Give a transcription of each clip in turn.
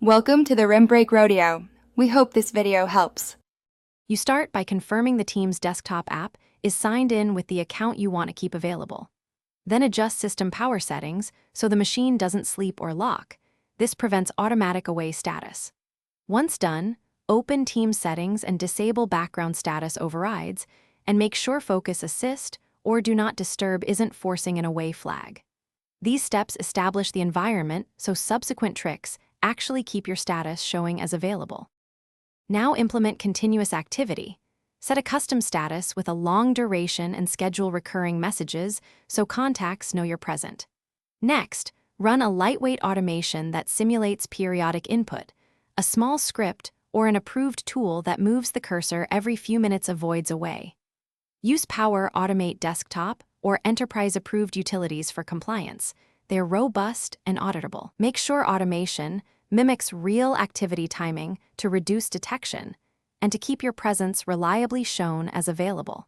Welcome to the Rim Break Rodeo. We hope this video helps. You start by confirming the team's desktop app is signed in with the account you want to keep available. Then adjust system power settings so the machine doesn't sleep or lock. This prevents automatic away status. Once done, open team settings and disable background status overrides, and make sure Focus Assist or Do Not Disturb isn't forcing an away flag. These steps establish the environment so subsequent tricks actually keep your status showing as available. Now implement continuous activity. Set a custom status with a long duration and schedule recurring messages so contacts know you're present. Next, run a lightweight automation that simulates periodic input. A small script or an approved tool that moves the cursor every few minutes avoids away. Use Power Automate Desktop or enterprise-approved utilities for compliance. They're robust and auditable. Make sure automation mimics real activity timing to reduce detection and to keep your presence reliably shown as available.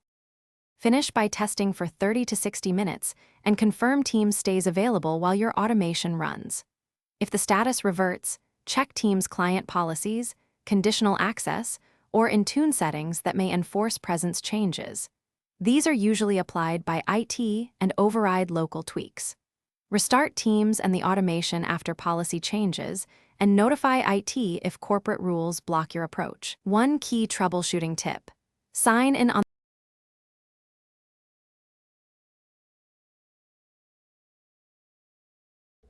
Finish by testing for 30 to 60 minutes and confirm Teams stays available while your automation runs. If the status reverts, check Teams client policies, conditional access, or Intune settings that may enforce presence changes. These are usually applied by IT and override local tweaks. Restart Teams and the automation after policy changes, and notify IT if corporate rules block your approach. One key troubleshooting tip: sign in on.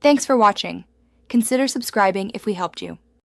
Thanks for watching. Consider subscribing if we helped you.